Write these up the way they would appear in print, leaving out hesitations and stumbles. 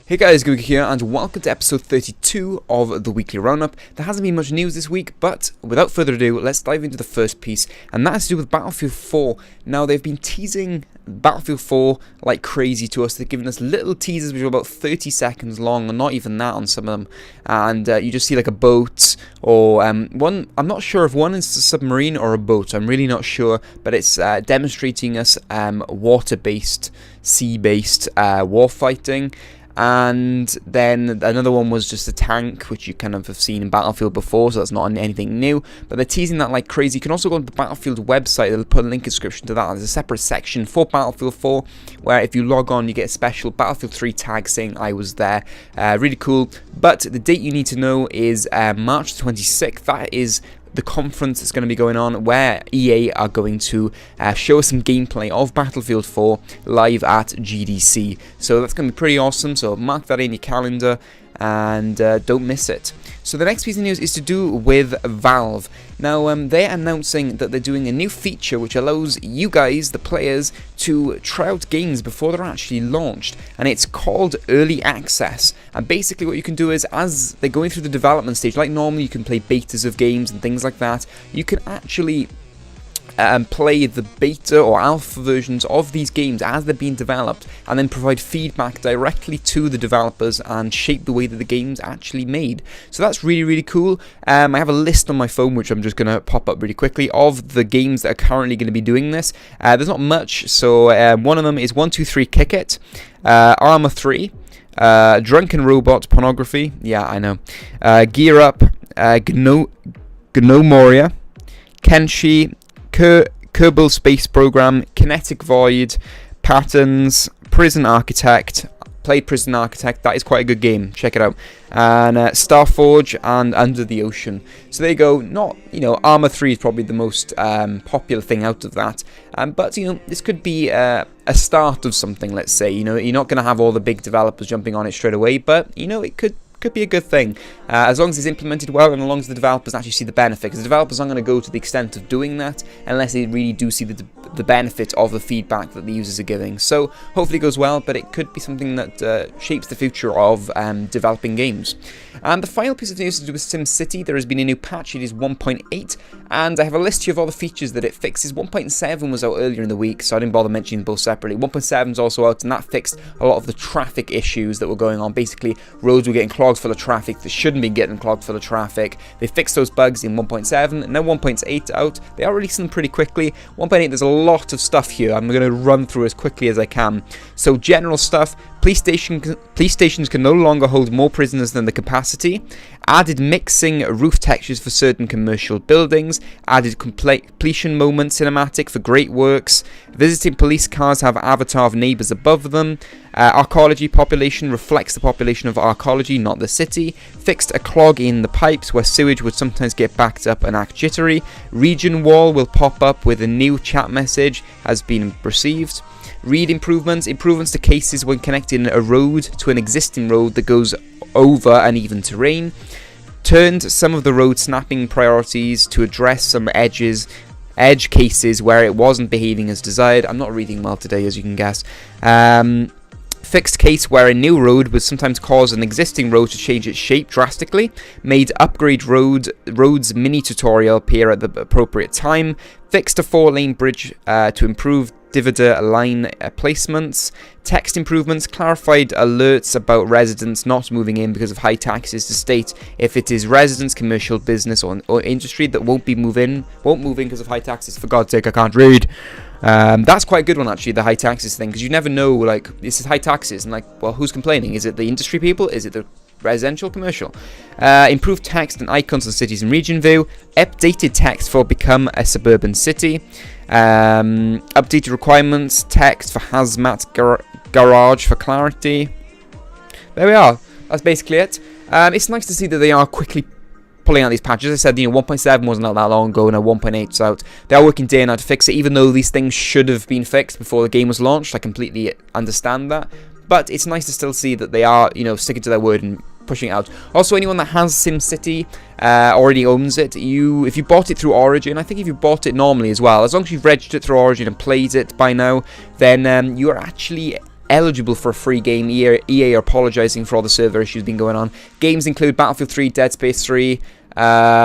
Hey guys, TheGamingGeek here, and welcome to episode 32 of the weekly roundup. There hasn't been much news this week, but without further ado, let's dive into the first piece, and that has to do with Battlefield 4. Now, they've been teasing Battlefield 4 like crazy to us. They've given us little teasers which are about 30 seconds long, or not even that on some of them, and you just see like a boat, or one, I'm not sure if one is a submarine or a boat, I'm really not sure, but it's demonstrating us water-based, sea-based warfighting. And then another one was just a tank, which you kind of have seen in Battlefield before, so that's not anything new. But they're teasing that like crazy. You can also go to the Battlefield website, they'll put a link in the description to that. There's a separate section for Battlefield 4, where if you log on, you get a special Battlefield 3 tag saying I was there. Really cool. But the date you need to know is March 26th. That is the conference that's going to be going on, where EA are going to show us some gameplay of Battlefield 4 live at GDC. So that's going to be pretty awesome, so mark that in your calendar and don't miss it. So the next piece of news is to do with Valve. Now, they're announcing that they're doing a new feature which allows you guys, the players, to try out games before they're actually launched, and it's called Early Access. And basically what you can do is, as they're going through the development stage, like normally you can play betas of games and things like that, you can actually play the beta or alpha versions of these games as they're being developed, and then provide feedback directly to the developers and shape the way that the game's actually made. So that's really, really cool. I have a list on my phone which I'm just going to pop up really quickly of the games that are currently going to be doing this. There's not much, so one of them is 123 Kick It, Arma 3, Drunken Robot Pornography, yeah I know, Gear Up, Gnomoria, Kenshi, Kerbal Space Program, Kinetic Void, Patterns, Prison Architect. Played Prison Architect, that is quite a good game, check it out. And Starforge and Under the Ocean. So there you go. Not, Arma 3 is probably the most popular thing out of that. But, this could be a start of something, let's say. You're not going to have all the big developers jumping on it straight away, but, it could be a good thing, as long as it's implemented well and as long as the developers actually see the benefit, because the developers aren't going to go to the extent of doing that unless they really do see the benefit of the feedback that the users are giving. So hopefully it goes well, but it could be something that shapes the future of developing games. And the final piece of news is to do with SimCity. There has been a new patch, it is 1.8, and I have a list here of all the features that it fixes. 1.7 was out earlier in the week, so I didn't bother mentioning both separately. 1.7 is also out, and that fixed a lot of the traffic issues that were going on. Basically, roads were getting clogged full of traffic that shouldn't be getting clogged full of traffic. They fixed those bugs in 1.7, and now 1.8 out. They are releasing them pretty quickly. 1.8, there's a lot of stuff here. I'm going to run through as quickly as I can. So general stuff. Police stations can no longer hold more prisoners than the capacity. Added mixing roof textures for certain commercial buildings. Added completion moment cinematic for great works. Visiting police cars have avatar of neighbours above them. Arcology population reflects the population of Arcology, not the city. Fixed a clog in the pipes where sewage would sometimes get backed up and act jittery. Region wall will pop up with a new chat message has been received. Read improvements to cases when connecting a road to an existing road that goes over uneven terrain. Turned some of the road snapping priorities to address some edge cases where it wasn't behaving as desired. I'm not reading well today, as you can guess. Fixed case where a new road would sometimes cause an existing road to change its shape drastically. Made upgrade roads mini tutorial appear at the appropriate time. Fixed a 4-lane bridge to improve divider line placements. Text improvements. Clarified alerts about residents not moving in because of high taxes to state if it is residents, commercial, business, or industry that won't move in because of high taxes. For God's sake, I can't read. That's quite a good one, actually, the high taxes thing, because you never know, like, this is high taxes, and like, well, who's complaining? Is it the industry people? Is it the residential, commercial? Improved text and icons on cities and region view. Updated text for become a suburban city. Updated requirements, text for hazmat garage for clarity. There we are. That's basically it. It's nice to see that they are quickly pulling out these patches. As I said, 1.7 wasn't out that long ago, now 1.8's out. They are working day and night to fix it, even though these things should have been fixed before the game was launched. I completely understand that. But it's nice to still see that they are, sticking to their word and pushing it out. Also, anyone that has SimCity already owns it. If you bought it through Origin, I think if you bought it normally as well, as long as you've registered it through Origin and played it by now, then you are actually eligible for a free game. EA are apologising for all the server issues been going on. Games include Battlefield 3, Dead Space 3,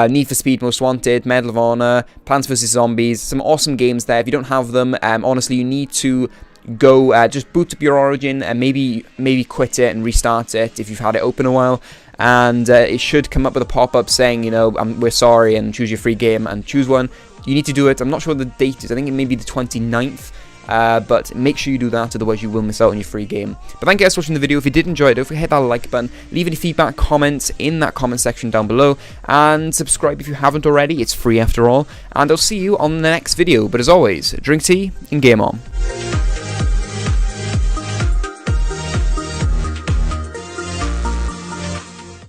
Need for Speed Most Wanted, Medal of Honor, Plants vs Zombies. Some awesome games there. If you don't have them, honestly, you need to go just boot up your Origin and maybe quit it and restart it if you've had it open a while. And it should come up with a pop-up saying, you know, we're sorry, and choose your free game, and choose one. You need to do it. I'm not sure what the date is. I think it may be the 29th. But make sure you do that, otherwise you will miss out on your free game. But thank you guys for watching the video. If you did enjoy it, don't forget to hit that like button, leave any feedback, comments in that comment section down below, and subscribe if you haven't already. It's free after all, and I'll see you on the next video. But as always, drink tea and game on.